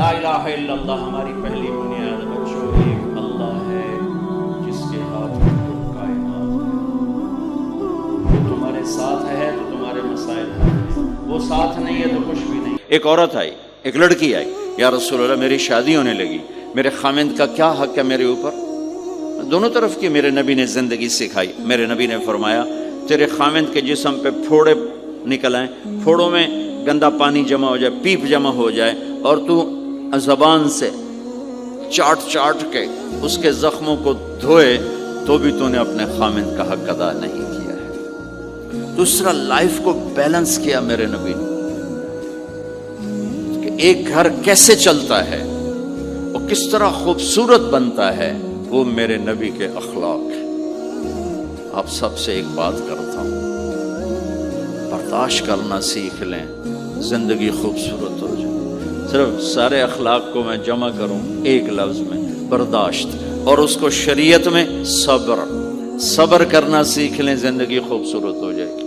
لا الہ الا اللہ ہماری پہلی بنیاد بچوں ایک اللہ ہے جس کے ہاتھ میں کل کائنات ہے. وہ تمہارے ساتھ ہے تو تمہارے مسائل حل ہیں، وہ ساتھ نہیں ہے تو کچھ بھی نہیں. ایک عورت آئی، ایک لڑکی آئی، یا رسول اللہ میری شادی ہونے لگی، میرے خامند کا کیا حق ہے میرے اوپر؟ دونوں طرف کی میرے نبی نے زندگی سکھائی. میرے نبی نے فرمایا تیرے خامند کے جسم پہ پھوڑے نکل آئیں، پھوڑوں میں گندا پانی جمع ہو جائے، پیپ جمع ہو جائے، اور تو زبان سے چاٹ چاٹ کے اس کے زخموں کو دھوئے تو بھی تو نے اپنے خامند کا حق ادا نہیں کیا ہے. دوسرا لائف کو بیلنس کیا میرے نبی نے کہ ایک گھر کیسے چلتا ہے اور کس طرح خوبصورت بنتا ہے، وہ میرے نبی کے اخلاق ہیں. آپ سب سے ایک بات کرتا ہوں، برداشت کرنا سیکھ لیں، زندگی خوبصورت ہو جائے. صرف سارے اخلاق کو میں جمع کروں ایک لفظ میں، برداشت، اور اس کو شریعت میں صبر. صبر کرنا سیکھ لیں، زندگی خوبصورت ہو جائے گی.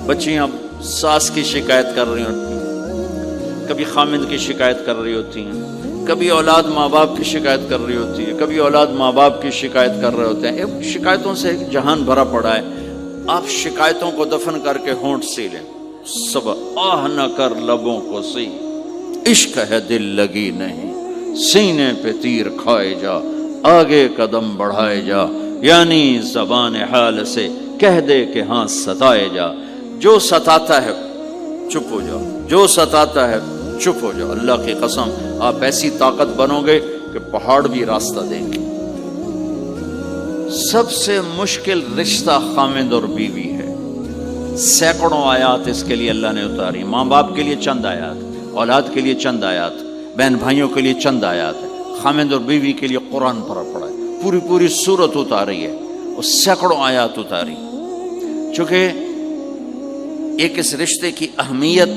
بچیاں ساس کی شکایت کر رہی ہوتی ہیں، کبھی خامند کی شکایت کر رہی ہوتی ہیں، کبھی اولاد ماں باپ کی شکایت کر رہی ہوتی ہے، کبھی اولاد ماں باپ کی شکایت کر رہے ہوتے ہیں. شکایتوں سے ایک جہان بھرا پڑا ہے. آپ شکایتوں کو دفن کر کے ہونٹ سی لیں. صبر، آہ نہ کر لبوں کو سی، عشق ہے دل لگی نہیں، سینے پہ تیر کھائے جا، آگے قدم بڑھائے جا، یعنی زبان حال سے کہہ دے کہ ہاں ستائے جا. جو ستاتا ہے چپ ہو جاؤ، جو ستاتا ہے چپ ہو جاؤ. اللہ کی قسم آپ ایسی طاقت بنو گے کہ پہاڑ بھی راستہ دیں گے. سب سے مشکل رشتہ خامند اور بیوی ہے. سینکڑوں آیات اس کے لیے اللہ نے اتاری. ماں باپ کے لیے چند آیات، اولاد کے لیے چند آیات، بہن بھائیوں کے لیے چند آیات ہے. خامند اور بیوی کے لیے قرآن بھرا پڑا ہے، پوری سورت اتاری ہے اور سینکڑوں آیات اتاری. چونکہ ایک اس رشتے کی اہمیت،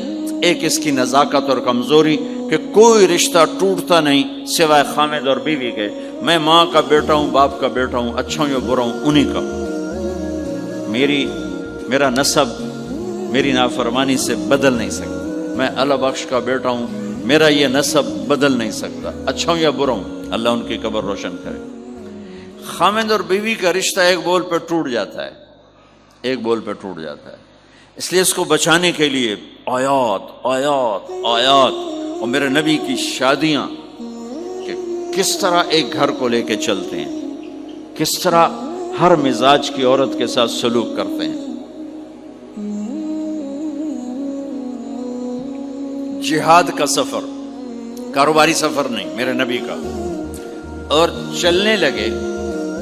ایک اس کی نزاکت اور کمزوری کہ کوئی رشتہ ٹوٹتا نہیں سوائے خامد اور بیوی کے. میں ماں کا بیٹا ہوں، باپ کا بیٹا ہوں، اچھا ہوں یا برا ہوں انہی کا. میرا نسب میری نافرمانی سے بدل نہیں سکتا. میں اللہ بخش کا بیٹا ہوں، میرا یہ نسب بدل نہیں سکتا، اچھا ہوں یا برا ہوں. اللہ ان کی قبر روشن کرے. خامد اور بیوی کا رشتہ ایک بول پہ ٹوٹ جاتا ہے، ایک بول پہ ٹوٹ جاتا ہے. اس لیے اس کو بچانے کے لیے آیات آیات آیات. اور میرے نبی کی شادیاں کہ کس طرح ایک گھر کو لے کے چلتے ہیں، کس طرح ہر مزاج کی عورت کے ساتھ سلوک کرتے ہیں. جہاد کا سفر، کاروباری سفر نہیں، میرے نبی کا. اور چلنے لگے،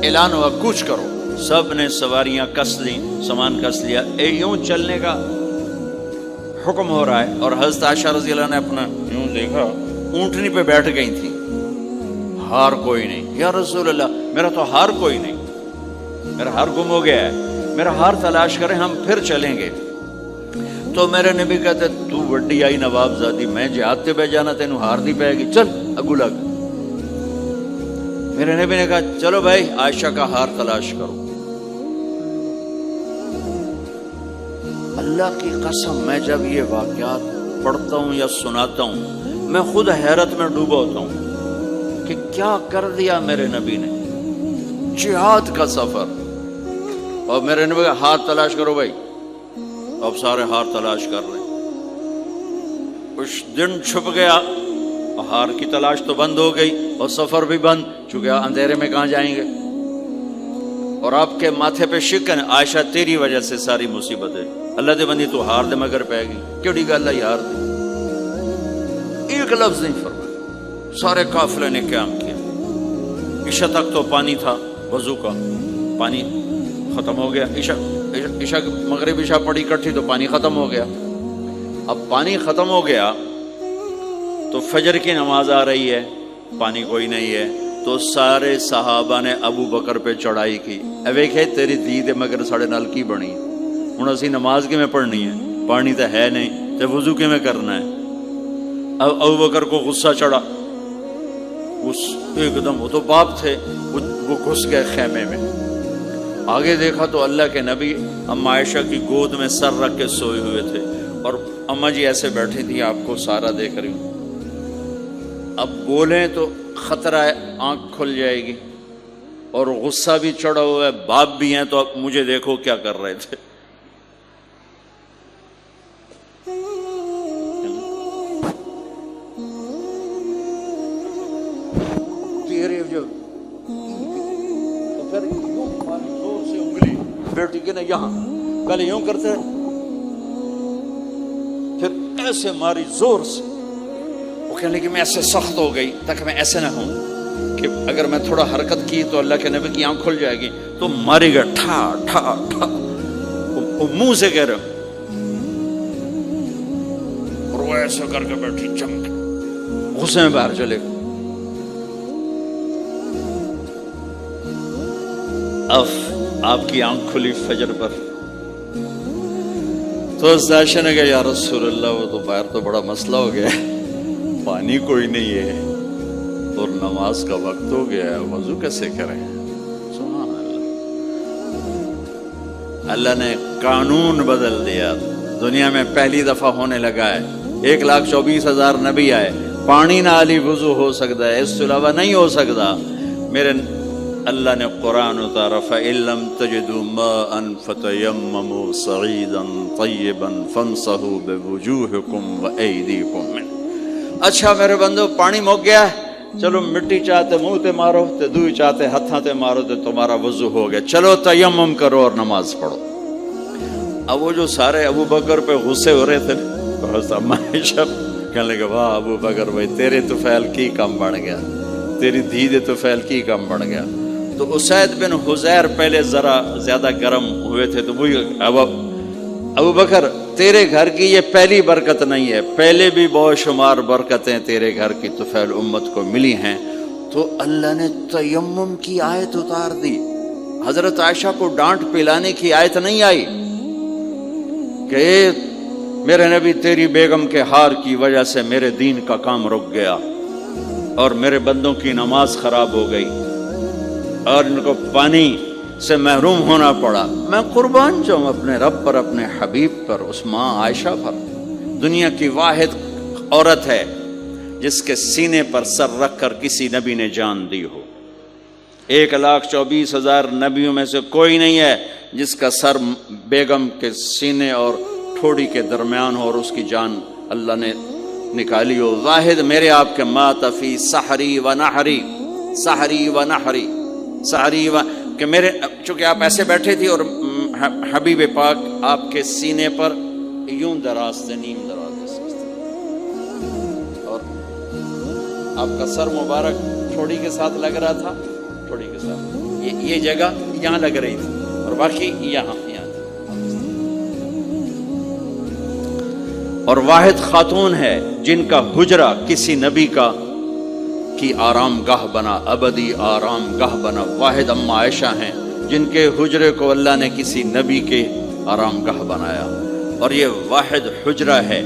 اعلان ہوا کوچ کرو. سب نے سواریاں کس لیں، سامان کس لیا، یوں چلنے کا حکم ہو رہا ہے. اور حضرت عائشہ رضی اللہ نے اپنا یوں دیکھا، اونٹنی پہ بیٹھ گئی تھی. ہار کوئی نہیں. یا رسول اللہ میرا تو ہار کوئی نہیں، میرا ہار گم ہو گیا ہے، میرا ہار تلاش کریں، ہم پھر چلیں گے. تو میرے نبی کہتے تو وڈی آئی نواب زادی، میں جہاد تے بہ جانا تینوں ہار دی پائے گی، چل اگو لگ. میرے نبی نے کہا چلو بھائی عائشہ کا ہار تلاش کرو. اللہ کی قسم میں جب یہ واقعات پڑھتا ہوں یا سناتا ہوں میں خود حیرت میں ڈوبا ہوتا ہوں کہ کیا کر دیا میرے نبی نے. جہاد کا سفر، اور میرے نبی کا ہار تلاش کرو بھائی. اب سارے ہار تلاش کر رہے ہیں. کچھ دن چھپ گیا، ہار کی تلاش تو بند ہو گئی اور سفر بھی بند، چونکہ اندھیرے میں کہاں جائیں گے. اور آپ کے ماتھے پہ شکن، عائشہ تیری وجہ سے ساری مصیبت ہے. اللہ دے بندی تو ہار دے مگر پہ گئی، کیڑی گل ہے یار دے. ایک لفظ نہیں فرمایا. سارے قافلے نے قیام کیا. عشاء تک تو پانی تھا، وضو کا پانی ختم ہو گیا. عشاء مغرب عشاء پڑی کٹھی تو پانی ختم ہو گیا. اب پانی ختم ہو گیا تو فجر کی نماز آ رہی ہے، پانی کوئی نہیں ہے. تو سارے صحابہ نے ابو بکر پہ چڑھائی کی. ویکھے تیری دید مگر ساڑے نال کی بنی، ہوں اسی نماز کی میں پڑھنی ہے، پانی تو ہے نہیں تو وضو کی میں کرنا ہے. اب ابو بکر کو غصہ چڑھا، ایک دم، وہ تو باپ تھے، وہ گھس گئے خیمے میں. آگے دیکھا تو اللہ کے نبی اما عائشہ کی گود میں سر رکھ کے سوئے ہوئے تھے، اور اما جی ایسے بیٹھی تھی، آپ کو سارا دیکھ رہی ہوں. اب بولیں تو خطرہ ہے آنکھ کھل جائے گی، اور غصہ بھی چڑھا ہوا ہے، باپ بھی ہیں، تو اب مجھے دیکھو کیا کر رہے تھے. جو تو پھر یوں زور سے انگلی بیٹی کے نا یہاں پہلے یوں کرتے ہیں، پھر ایسے ماری زور سے. وہ کہنے لگے میں ایسے سخت ہو گئی تاکہ میں ایسے نہ ہوں کہ اگر میں تھوڑا حرکت کی تو اللہ کے نبی کی آنکھ کھل جائے گی. تو ماری گا ٹھا ٹھا ٹھا، وہ منہ سے کہہ رہے اور وہ ایسا کر کے بیٹھی چمک، غصے میں باہر چلے گا. آپ کی آنکھ کھلی فجر پر تو اس عائشہ نے کہا یا رسول اللہ وہ تو باہر تو بڑا مسئلہ ہو گیا ہے، پانی کوئی نہیں ہے اور نماز کا وقت ہو گیا ہے، وضو کیسے کریں؟ سبحان اللہ، اللہ نے قانون بدل دیا. دنیا میں پہلی دفعہ ہونے لگا ہے، 1,24,000 نبی آئے، پانی نہ علی وضو ہو سکتا ہے، اس کے علاوہ نہیں ہو سکتا. میرے اللہ نے قرآن اتارا فَإِن لَّمْ تَجِدُوا مَاءً فَتَيَمَّمُوا صَعِيدًا طَيِّبًا فَامْسَحُوا بِوُجُوهِكُمْ وَأَيْدِيكُمْ مِنْهُ. اچھا میرے بندو پانی مک گیا ہے، چلو مٹی چاہتے منہ تے مارو تے دوئی چاہتے ہتھاں تے مارو تے تمہارا وضو ہو گیا، چلو تیمم کرو اور نماز پڑھو. اب وہ جو سارے ابو بکر پہ غصے ہو رہے تھے بہت عائشہ کہنے لگے واہ ابو بکر بھائی تیرے تو فعل کی کم بڑھ گیا، تیری دھی دے تو فعل کی کم بڑھ گیا. تو اسید بن حذیر پہلے ذرا زیادہ گرم ہوئے تھے، تو وہی ابو بکر تیرے گھر کی یہ پہلی برکت نہیں ہے، پہلے بھی بہت شمار برکتیں تیرے گھر کی طفیل امت کو ملی ہیں. تو اللہ نے تیمم کی آیت اتار دی. حضرت عائشہ کو ڈانٹ پلانے کی آیت نہیں آئی کہ میرے نبی تیری بیگم کے ہار کی وجہ سے میرے دین کا کام رک گیا اور میرے بندوں کی نماز خراب ہو گئی اور ان کو پانی سے محروم ہونا پڑا. میں قربان جاؤں اپنے رب پر، اپنے حبیب پر، اس ماں عائشہ پر. دنیا کی واحد عورت ہے جس کے سینے پر سر رکھ کر کسی نبی نے جان دی ہو. 1,24,000 نبیوں میں سے کوئی نہیں ہے جس کا سر بیگم کے سینے اور ٹھوڑی کے درمیان ہو اور اس کی جان اللہ نے نکالی ہو. واحد میرے آپ کے مات فی سحری و نحری، سحری و نحری، سحری و کہ میرے چونکہ آپ ایسے بیٹھے تھی اور حبیب پاک آپ کے سینے پر یوں دراز تھے، نیم دراز تھے، اور آپ کا سر مبارک ٹھوڑی کے ساتھ لگ رہا تھا، ٹھوڑی کے ساتھ یہ جگہ یہاں لگ رہی تھی اور باقی یہاں تھی. اور واحد خاتون ہے جن کا حجرہ کسی نبی کی آرام گاہ بنا، ابدی آرام گاہ بنا. واحد اما عائشہ ہیں جن کے حجرے کو اللہ نے کسی نبی کے آرام گاہ بنایا. اور یہ واحد حجرہ ہے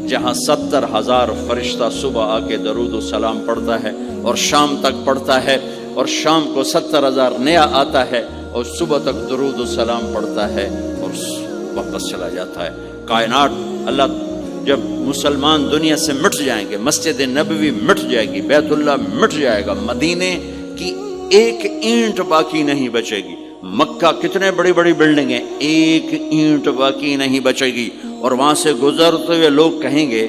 جہاں 70,000 فرشتہ صبح آ کے درود و سلام پڑھتا ہے اور شام تک پڑھتا ہے، اور شام کو 70,000 نیا آتا ہے اور صبح تک درود و سلام پڑھتا ہے اور واپس چلا جاتا ہے. کائنات اللہ جب مسلمان دنیا سے مٹ جائیں گے، مسجد نبوی مٹ جائے گی، بیت اللہ مٹ جائے گا، مدینے کی ایک اینٹ باقی نہیں بچے گی. مکہ کتنے بڑی بڑی بلڈنگیں، ایک اینٹ باقی نہیں بچے گی. اور وہاں سے گزرتے ہوئے لوگ کہیں گے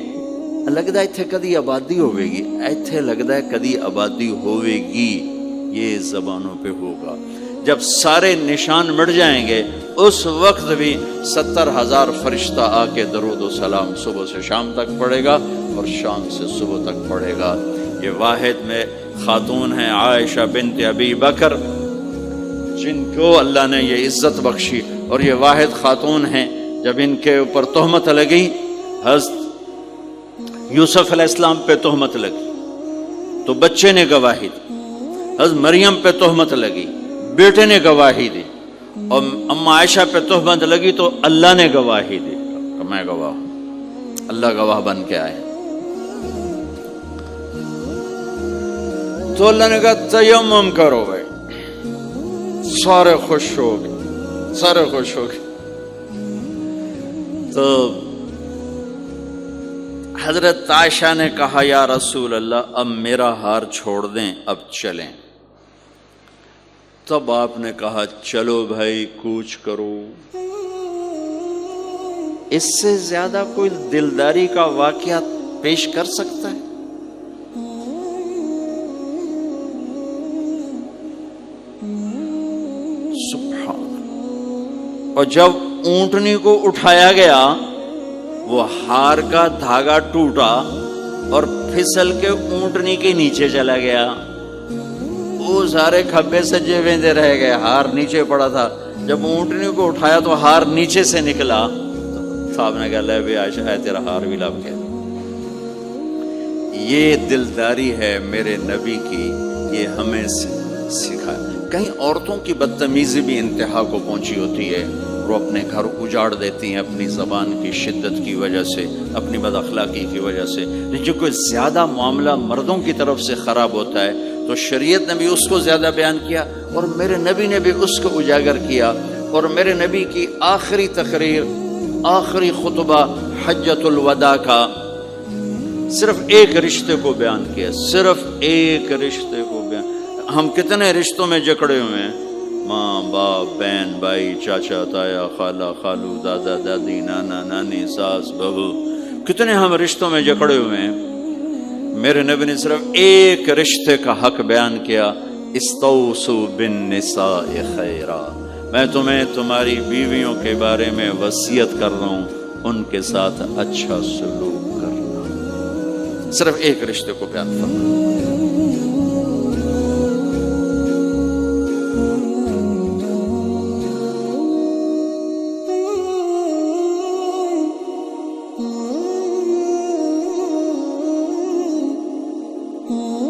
لگتا ہے ایتھے کدی آبادی ہوئے گی، ایتھے لگتا ہے کدی آبادی ہوئے گی. یہ زبانوں پہ ہوگا. جب سارے نشان مٹ جائیں گے اس وقت بھی 70,000 فرشتہ آ کے درود و سلام صبح سے شام تک پڑھے گا اور شام سے صبح تک پڑھے گا. یہ واحد میں خاتون ہیں عائشہ بنت ابی بکر جن کو اللہ نے یہ عزت بخشی. اور یہ واحد خاتون ہیں جب ان کے اوپر تہمت لگی، حضرت یوسف علیہ السلام پہ تہمت لگی تو بچے نے گواہی دی، حضرت مریم پہ تہمت لگی بیٹے نے گواہی دی، اور اما عائشہ پہ تہمت لگی تو اللہ نے گواہی دی کہ میں گواہ ہوں. اللہ گواہ بن کے آئے. تو اللہ نے کہا تیمم کرو بھائی. سارے خوش ہو گئے، سارے خوش ہو گئے. تو حضرت عائشہ نے کہا یا رسول اللہ اب میرا ہار چھوڑ دیں، اب چلیں۔ تب آپ نے کہا چلو بھائی کوچ کرو۔ اس سے زیادہ کوئی دلداری کا واقعہ پیش کر سکتا ہے؟ سبحان اللہ۔ اور جب اونٹنی کو اٹھایا گیا وہ ہار کا دھاگا ٹوٹا اور پھسل کے اونٹنی کے نیچے چلا گیا۔ وہ سارے کھبے سجے ویندے رہ گئے، ہار نیچے پڑا تھا۔ جب اونٹنی کو اٹھایا تو ہار نیچے سے نکلا۔ تو آپ نے کہا لے بھی عائشہ ہے تیرا ہار بھی لب گیا۔ یہ دلداری ہے میرے نبی کی، یہ ہمیں سکھا۔ کہیں عورتوں کی بدتمیزی بھی انتہا کو پہنچی ہوتی ہے، وہ اپنے گھر اجاڑ دیتی ہیں اپنی زبان کی شدت کی وجہ سے، اپنی بد اخلاقی کی وجہ سے۔ لیکن کوئی زیادہ معاملہ مردوں کی طرف سے خراب ہوتا ہے تو شریعت نے بھی اس کو زیادہ بیان کیا، اور میرے نبی نے بھی اس کو اجاگر کیا۔ اور میرے نبی کی آخری تقریر، آخری خطبہ حجۃ الوداع کا صرف ایک رشتے کو بیان کیا، صرف ایک رشتے کو بیان۔ ہم کتنے رشتوں میں جکڑے ہوئے ہیں، ماں باپ، بہن بھائی، چاچا تایا، خالہ خالو، دادا دادی، نانا نانی، ساس بہو، کتنے ہم رشتوں میں جکڑے ہوئے ہیں۔ میرے نبی نے صرف ایک رشتے کا حق بیان کیا، استوصوا بالنساء خیرا، میں تمہیں تمہاری بیویوں کے بارے میں وصیت کر رہا ہوں، ان کے ساتھ اچھا سلوک کرنا۔ صرف ایک رشتے کو بیان فرمایا۔ Oh